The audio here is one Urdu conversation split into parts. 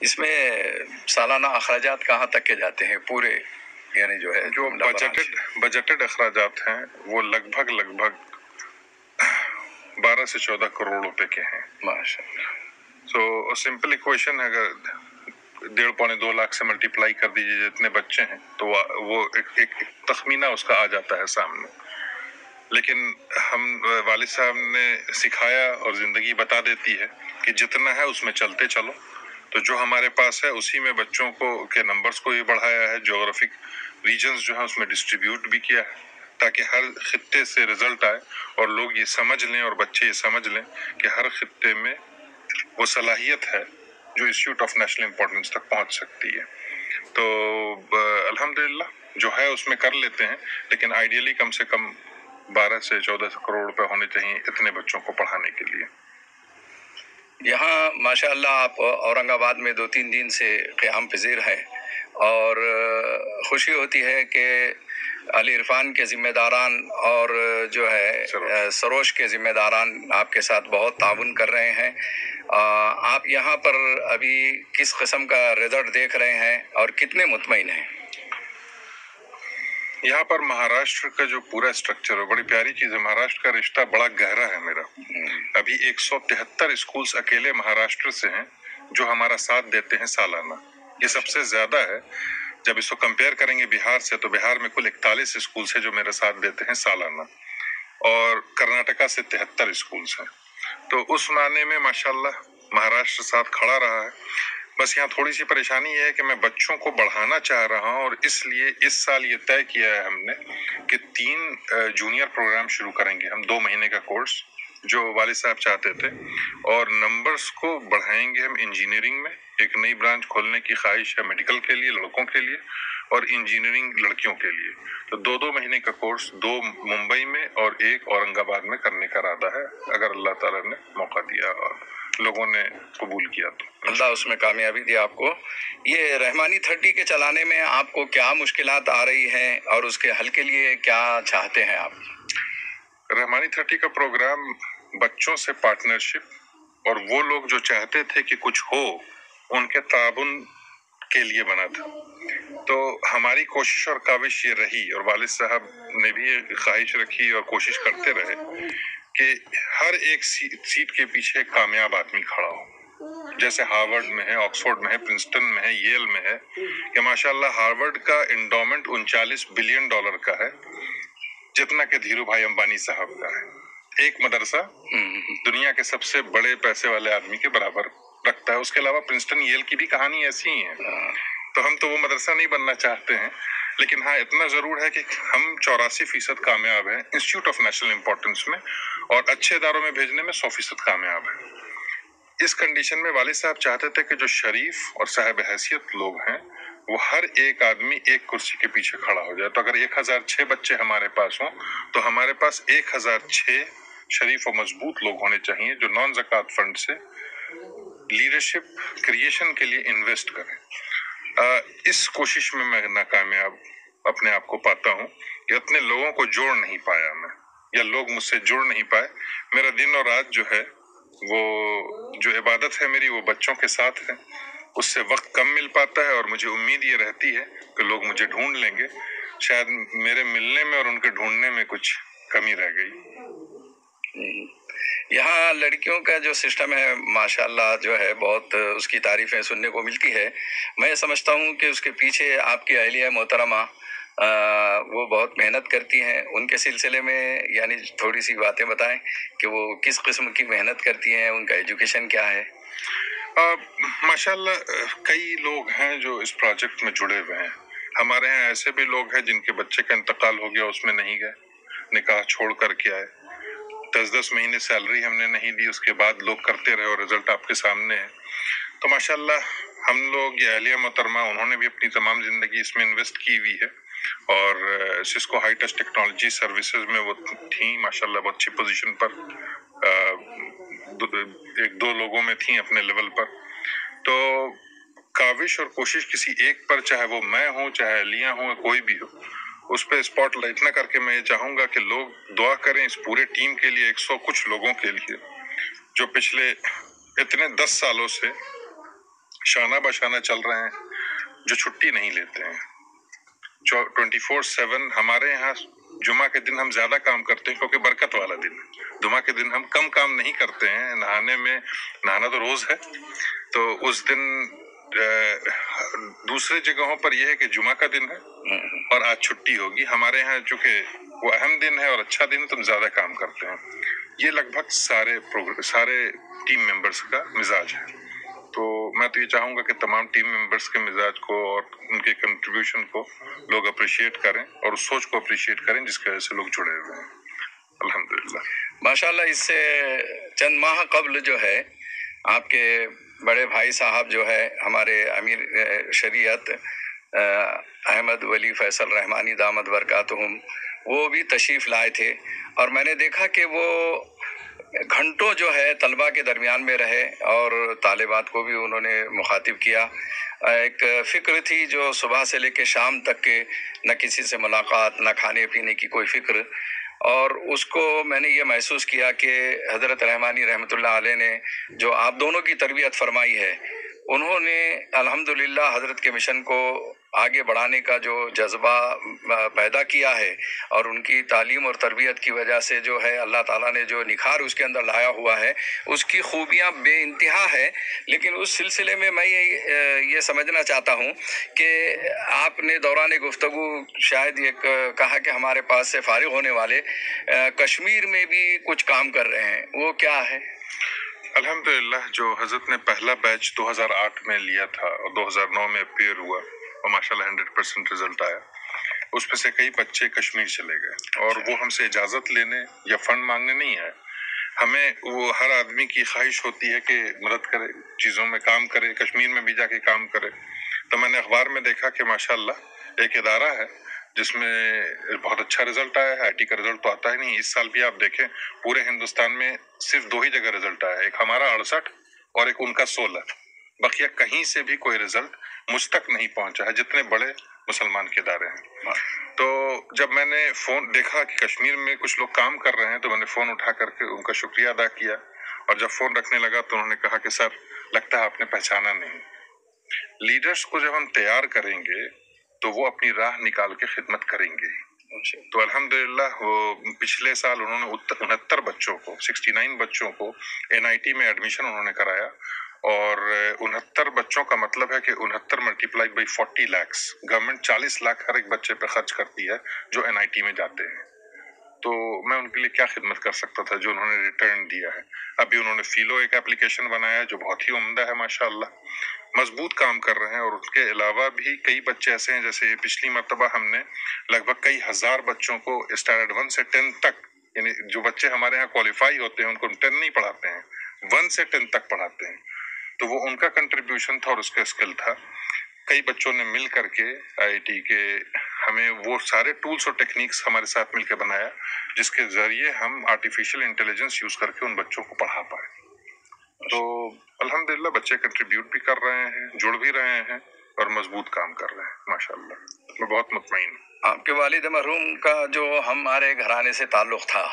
اس میں سالانہ اخراجات کہاں تک کے جاتے ہیں پورے، یعنی جو ہے جو بجٹڈ اخراجات ہیں وہ لگ بھگ 12 سے 14 کروڑ روپے کے ہیں. ماشاء اللہ. سو سمپل ایکویشن ہے، اگر 1.5-2 لاکھ سے ملٹیپلائی کر دیجیے جتنے بچے ہیں تو وہ ایک تخمینہ اس کا آ جاتا ہے سامنے. لیکن ہم والد صاحب نے سکھایا اور زندگی بتا دیتی ہے کہ جتنا ہے اس میں چلتے چلو. تو جو ہمارے پاس ہے اسی میں بچوں کو کے نمبرز کو بھی بڑھایا ہے، جغرافک ریجنز جو ہیں اس میں ڈسٹریبیوٹ بھی کیا ہے تاکہ ہر خطے سے رزلٹ آئے اور لوگ یہ سمجھ لیں اور بچے یہ سمجھ لیں کہ ہر خطے میں وہ صلاحیت ہے جو انسٹیٹیوٹ آف نیشنل امپورٹنس تک پہنچ سکتی ہے. تو الحمدللہ جو ہے اس میں کر لیتے ہیں، لیکن آئیڈیلی کم سے کم 12 سے 14 کروڑ روپے ہونے چاہیے اتنے بچوں کو پڑھانے کے لیے. یہاں ماشاء اللہ آپ اورنگ آباد میں 2-3 دن سے قیام پذیر ہے، اور خوشی ہوتی ہے کہ علی عرفان کے ذمہ داران اور جو ہے سروش کے ذمہ داران آپ کے ساتھ بہت تعاون کر رہے ہیں. آپ یہاں پر ابھی کس قسم کا رزلٹ دیکھ رہے ہیں اور کتنے مطمئن ہیں؟ یہاں پر مہاراشٹر کا جو پورا اسٹرکچر ہے بڑی پیاری چیز ہے. مہاراشٹر کا رشتہ بڑا گہرا ہے میرا. ابھی 173 اسکولز اکیلے مہاراشٹر سے ہیں جو ہمارا ساتھ دیتے ہیں سالانہ. یہ سب سے زیادہ ہے. جب اس کو کمپیئر کریں گے بہار سے تو بہار میں کل 41 اسکولز ہیں جو میرے ساتھ دیتے ہیں سالانہ، اور کرناٹکا سے 73 اسکولز ہیں. تو اس معنی میں ماشاءاللہ مہاراشٹر ساتھ کھڑا رہا ہے. بس یہاں تھوڑی سی پریشانی یہ ہے کہ میں بچوں کو بڑھانا چاہ رہا ہوں، اور اس لیے اس سال یہ طے کیا ہے ہم نے کہ 3 جونیئر پروگرام شروع کریں گے ہم. 2 مہینے کا کورس جو والد صاحب چاہتے تھے، اور نمبرز کو بڑھائیں گے ہم انجینئرنگ میں. ایک نئی برانچ کھولنے کی خواہش ہے میڈیکل کے لیے لڑکوں کے لیے اور انجینئرنگ لڑکیوں کے لیے. تو 2 مہینے کا کورس 2 ممبئی میں اور 1 اورنگ آباد میں کرنے کا ارادہ ہے، اگر اللہ تعالیٰ نے موقع دیا اور لوگوں نے قبول کیا تو اللہ اس میں کامیابی دیا آپ کو. یہ رحمانی 30 کے چلانے میں آپ کو کیا مشکلات آ رہی ہیں اور اس کے حل کے لیے کیا چاہتے ہیں آپ؟ رحمانی 30 کا پروگرام بچوں سے پارٹنرشپ اور وہ لوگ جو چاہتے تھے کہ کچھ ہو ان کے تعاون کے لیے بنا تھا. تو ہماری کوشش اور کاوش یہ رہی، اور والد صاحب نے بھی یہ خواہش رکھی اور کوشش کرتے رہے کہ ہر ایک سیٹ کے پیچھے ایک کامیاب آدمی کھڑا ہو. جیسے ہارورڈ میں ہے، آکسفورڈ میں ہے، پرنسٹن میں ہے، ییل میں ہے. کہ ماشاءاللہ ہارورڈ کا انڈومنٹ 39 بلین ڈالر کا ہے، جتنا کہ دھیرو بھائی امبانی صاحب کا ہے. ایک مدرسہ دنیا کے سب سے بڑے پیسے والے آدمی کے برابر رکھتا ہے. اس کے علاوہ پرنسٹن ییل کی بھی کہانی ایسی ہی ہے. تو ہم تو وہ مدرسہ نہیں بننا چاہتے ہیں، لیکن ہاں اتنا ضرور ہے کہ ہم 84% کامیاب ہیں انسٹیٹیوٹ آف نیشنل امپورٹنس میں، اور اچھے اداروں میں بھیجنے میں 100% کامیاب ہیں. اس کنڈیشن میں والد صاحب چاہتے تھے کہ جو شریف اور صاحب حیثیت لوگ ہیں وہ ہر ایک آدمی ایک کرسی کے پیچھے کھڑا ہو جائے. تو اگر 1006 بچے ہمارے پاس ہوں تو ہمارے پاس 1006 شریف و مضبوط لوگ ہونے چاہیے جو نان زکوٰۃ فنڈ سے لیڈرشپ کریشن کے لیے انویسٹ کریں. اس کوشش میں میں ناکامیاب اپنے آپ کو پاتا ہوں کہ اتنے لوگوں کو جوڑ نہیں پایا میں، یا لوگ مجھ سے جڑ نہیں پائے. میرا دن اور رات جو ہے وہ جو عبادت ہے میری وہ بچوں کے ساتھ ہے. اس سے وقت کم مل پاتا ہے، اور مجھے امید یہ رہتی ہے کہ لوگ مجھے ڈھونڈ لیں گے. شاید میرے ملنے میں اور ان کے ڈھونڈنے میں کچھ کمی رہ گئی. یہاں لڑکیوں کا جو سسٹم ہے ماشاءاللہ جو ہے بہت اس کی تعریفیں سننے کو ملتی ہے. میں سمجھتا ہوں کہ اس کے پیچھے آپ کی اہلیہ محترمہ وہ بہت محنت کرتی ہیں. ان کے سلسلے میں یعنی تھوڑی سی باتیں بتائیں کہ وہ کس قسم کی محنت کرتی ہیں، ان کا ایجوکیشن کیا ہے؟ ماشاءاللہ کئی لوگ ہیں جو اس پروجیکٹ میں جڑے ہوئے ہیں. ہمارے ہیں ایسے بھی لوگ ہیں جن کے بچے کا انتقال ہو گیا، اس میں نہیں گئے، نکاح چھوڑ کر کے آئے. 10 مہینے سیلری ہم نے نہیں دی، اس کے بعد لوگ کرتے رہے اور رزلٹ آپ کے سامنے ہے. تو ماشاءاللہ ہم لوگ یہ اہلیہ محترمہ انہوں نے بھی اپنی تمام زندگی اس میں انویسٹ کی ہوئی ہے، اور Cisco high touch technology services میں وہ تھیں ماشاءاللہ بہت اچھی پوزیشن پر. 1-2 لوگوں میں تھیں اپنے لیول پر. تو کاوش اور کوشش کسی ایک پر، چاہے وہ میں ہوں چاہے اہلیہ ہوں کوئی بھی ہو، اس پہ اسپاٹ لائٹ نہ کر کے میں یہ چاہوں گا کہ لوگ دعا کریں اس پورے ٹیم کے لیے، 100 کچھ لوگوں کے لیے جو پچھلے اتنے 10 سالوں سے شانہ بشانہ چل رہے ہیں, جو چھٹی نہیں لیتے ہیں 24/7. ہمارے یہاں جمعہ کے دن ہم زیادہ کام کرتے ہیں کیونکہ برکت والا دن ہے. جمعہ کے دن ہم کم کام نہیں کرتے ہیں. نہانا تو روز ہے, تو اس دن دوسرے جگہوں پر یہ ہے کہ جمعہ کا دن ہے اور آج چھٹی ہوگی. ہمارے یہاں چونکہ وہ اہم دن ہے اور اچھا دن ہے تو ہم زیادہ کام کرتے ہیں. یہ لگ بھگ سارے ٹیم ممبرس کا مزاج ہے. تو میں تو یہ چاہوں گا کہ تمام ٹیم ممبرس کے مزاج کو اور ان کے کنٹریبیوشن کو لوگ اپریشیٹ کریں اور اس سوچ کو اپریشیٹ کریں جس کی وجہ سے لوگ جڑے ہوئے ہیں. الحمدللہ. ماشاءاللہ. اس سے چند ماہ قبل جو ہے آپ کے بڑے بھائی صاحب جو ہے ہمارے امیر شریعت احمد ولی فیصل رحمانی دامت برکاتہم, وہ بھی تشریف لائے تھے, اور میں نے دیکھا کہ وہ گھنٹوں جو ہے طلبہ کے درمیان میں رہے اور طالبات کو بھی انہوں نے مخاطب کیا. ایک فکر تھی جو صبح سے لے کے شام تک کے, نہ کسی سے ملاقات, نہ کھانے پینے کی کوئی فکر. اور اس کو میں نے یہ محسوس کیا کہ حضرت رحمانی رحمۃ اللہ علیہ نے جو آپ دونوں کی تربیت فرمائی ہے, انہوں نے الحمدللہ حضرت کے مشن کو آگے بڑھانے کا جو جذبہ پیدا کیا ہے, اور ان کی تعلیم اور تربیت کی وجہ سے جو ہے اللہ تعالیٰ نے جو نکھار اس کے اندر لایا ہوا ہے, اس کی خوبیاں بے انتہا ہے. لیکن اس سلسلے میں میں یہ سمجھنا چاہتا ہوں کہ آپ نے دوران گفتگو شاید یہ کہا کہ ہمارے پاس سے فارغ ہونے والے کشمیر میں بھی کچھ کام کر رہے ہیں, وہ کیا ہے؟ الحمدللہ جو حضرت نے پہلا بیچ 2008 میں لیا تھا اور 2009 میں اپیئر ہوا اور ماشاءاللہ 100% رزلٹ آیا, اس میں سے کئی بچے کشمیر چلے گئے. اور وہ ہم سے اجازت لینے یا فنڈ مانگنے نہیں آئے. ہمیں وہ ہر آدمی کی خواہش ہوتی ہے کہ مدد کرے, چیزوں میں کام کرے, کشمیر میں بھی جا کے کام کرے. تو میں نے اخبار میں دیکھا کہ ماشاءاللہ ایک ادارہ ہے جس میں بہت اچھا رزلٹ آیا ہے. IT کا رزلٹ تو آتا ہی نہیں. اس سال بھی آپ دیکھیں پورے ہندوستان میں صرف 2 ہی جگہ رزلٹ آیا ہے, ایک ہمارا 68 اور ایک ان کا 16. بقیہ کہیں سے بھی کوئی رزلٹ مجھ تک نہیں پہنچا ہے جتنے بڑے مسلمان کے ادارے ہیں. تو جب میں نے فون دیکھا کہ کشمیر میں کچھ لوگ کام کر رہے ہیں تو میں نے فون اٹھا کر کے ان کا شکریہ ادا کیا, اور جب فون رکھنے لگا تو انہوں نے کہا کہ سر لگتا ہے آپ نے پہچانا نہیں. لیڈرز کو جب ہم تیار کریں گے تو وہ اپنی راہ نکال کے خدمت کریں گے. تو الحمدللہ وہ پچھلے سال انہوں نے 69 بچوں کو 69 بچوں کو NIT میں ایڈمیشن انہوں نے کرایا, اور 69 بچوں کا مطلب ہے کہ 69 multiply by 40 lakh. Government 40 lakh ہر ایک بچے پہ خرچ کرتی ہے جو NIT میں جاتے ہیں. تو میں ان کے لیے کیا خدمت کر سکتا تھا جو انہوں نے ریٹرن دیا ہے. ابھی انہوں نے فیلو ایک اپلیکیشن بنایا جو بہت ہی عمدہ ہے, ماشاءاللہ مضبوط کام کر رہے ہیں. اور اس کے علاوہ بھی کئی بچے ایسے ہیں, جیسے پچھلی مرتبہ ہم نے لگ بھگ کئی ہزار بچوں کو اسٹینڈرڈ 1 سے 10 تک, یعنی جو بچے ہمارے ہاں کوالیفائی ہوتے ہیں ان کو 10 نہیں پڑھاتے ہیں, 1 سے 10 تک پڑھاتے ہیں. تو وہ ان کا کنٹریبیوشن تھا اور اس کا اسکل تھا. کئی بچوں نے مل کر کے IIT کے ہمیں وہ سارے ٹولز اور ٹیکنیکس ہمارے ساتھ مل کے بنایا جس کے ذریعے ہم آرٹیفیشل انٹیلیجنس یوز کر کے ان بچوں کو پڑھا پائے. تو الحمدللہ بچے کنٹریبیوٹ بھی کر رہے ہیں, جڑ بھی رہے ہیں اور مضبوط کام کر رہے ہیں ماشاءاللہ. میں بہت مطمئن ہوں. آپ کے والد مرحوم کا جو ہمارے گھرانے سے تعلق تھا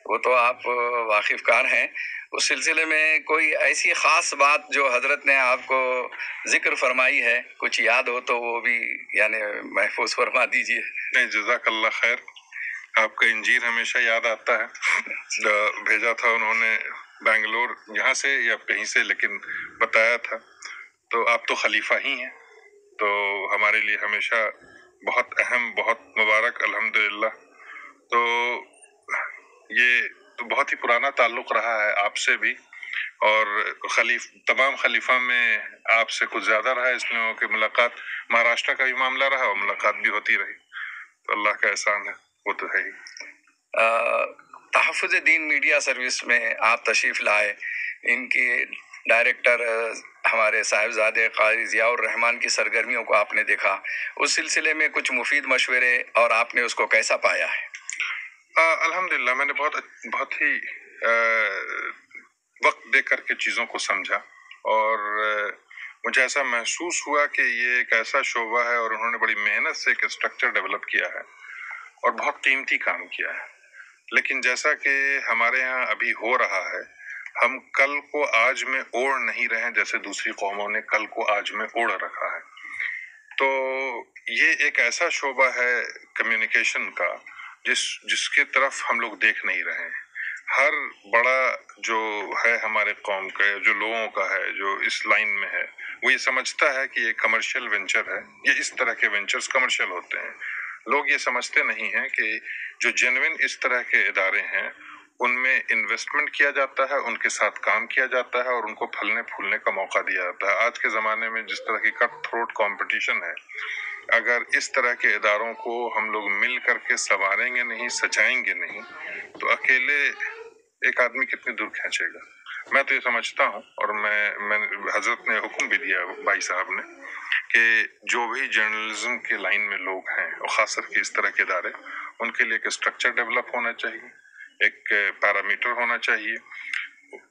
وہ تو آپ واقف کار ہیں. اس سلسلے میں کوئی ایسی خاص بات جو حضرت نے آپ کو ذکر فرمائی ہے, کچھ یاد ہو تو وہ بھی یعنی محفوظ فرما دیجیے. نہیں, جزاک اللہ خیر. آپ کا انجیر ہمیشہ یاد آتا ہے. بھیجا تھا انہوں نے بنگلور, یہاں سے یا کہیں سے, لیکن بتایا تھا. تو آپ تو خلیفہ ہی ہیں, تو ہمارے لیے ہمیشہ بہت اہم, بہت مبارک الحمدللہ. تو یہ تو بہت ہی پرانا تعلق رہا ہے آپ سے بھی, اور تمام خلیفہ میں آپ سے کچھ زیادہ رہا ہے, اس لیے کہ ملاقات مہاراشٹر کا بھی معاملہ رہا اور ملاقات بھی ہوتی رہی. تو اللہ کا احسان ہے, وہ تو ہے ہی. تحفظ دین میڈیا سروس میں آپ تشریف لائے, ان کی ڈائریکٹر ہمارے صاحبزادے قاری ضیاء الرحمان کی سرگرمیوں کو آپ نے دیکھا, اس سلسلے میں کچھ مفید مشورے اور آپ نے اس کو کیسا پایا ہے؟ الحمدللہ میں نے بہت ہی وقت دے کر کے چیزوں کو سمجھا, اور مجھے ایسا محسوس ہوا کہ یہ ایک ایسا شعبہ ہے اور انہوں نے بڑی محنت سے ایک اسٹرکچر ڈیولپ کیا ہے اور بہت قیمتی کام کیا ہے. لیکن جیسا کہ ہمارے ہاں ابھی ہو رہا ہے, ہم کل کو آج میں اوڑھ نہیں رہے جیسے دوسری قوموں نے کل کو آج میں اوڑھ رکھا ہے. تو یہ ایک ایسا شعبہ ہے کمیونیکیشن کا جس کے طرف ہم لوگ دیکھ نہیں رہے ہیں. ہر بڑا جو ہے ہمارے قوم کا جو لوگوں کا ہے جو اس لائن میں ہے وہ یہ سمجھتا ہے کہ یہ کمرشل وینچر ہے. یہ اس طرح کے وینچرز کمرشل ہوتے ہیں. لوگ یہ سمجھتے نہیں ہیں کہ جو جینوین اس طرح کے ادارے ہیں ان میں انویسٹمنٹ کیا جاتا ہے, ان کے ساتھ کام کیا جاتا ہے اور ان کو پھلنے پھولنے کا موقع دیا جاتا ہے. آج کے زمانے میں جس طرح کی کٹ تھروٹ کمپٹیشن ہے, اگر اس طرح کے اداروں کو ہم لوگ مل کر کے سنواریں گے نہیں, سجائیں گے نہیں, تو اکیلے ایک آدمی کتنی دور کھینچے گا. میں تو یہ سمجھتا ہوں اور میں حضرت نے حکم بھی دیا بھائی صاحب نے کہ جو بھی جرنلزم کے لائن میں لوگ ہیں اور خاص کر کے اس طرح کے ادارے, ان کے لیے ایک اسٹرکچر ڈیولپ ہونا چاہیے, ایک پیرامیٹر ہونا چاہیے.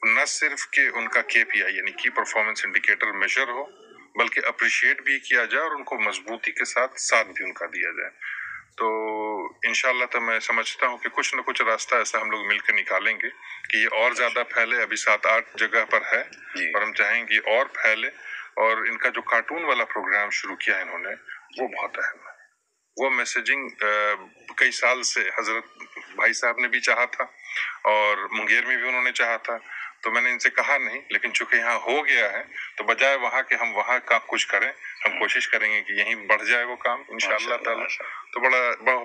نہ صرف کہ ان کا KPI یعنی کی پرفارمنس انڈیکیٹر میجر ہو, بلکہ اپریشیٹ بھی کیا جائے اور ان کو مضبوطی کے ساتھ بھی ان کا دیا جائے. تو انشاءاللہ تو میں سمجھتا ہوں کہ کچھ نہ کچھ راستہ ایسا ہم لوگ مل کے نکالیں گے کہ یہ اور زیادہ پھیلے. ابھی 7-8 جگہ پر ہے اور ہم چاہیں گے اور پھیلے. اور ان کا جو کارٹون والا پروگرام شروع کیا ہے انہوں نے, وہ بہت اہم ہے. وہ میسیجنگ کئی سال سے حضرت بھائی صاحب نے بھی چاہا تھا اور منگیر میں بھی انہوں نے چاہا تھا. تو میں نے ان سے کہا نہیں, لیکن چونکہ یہاں ہو گیا ہے تو بجائے وہاں کہ ہم وہاں کا کچھ کریں, ہم کوشش کریں گے کہ یہیں بڑھ جائے وہ کام انشاءاللہ تعالی. تو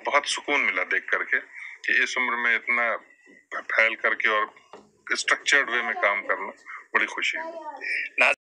بہت سکون ملا دیکھ کر کے کہ اس عمر میں اتنا پھیل کر کے اور اسٹرکچرڈ وے میں کام کرنا بڑی خوشی ہے.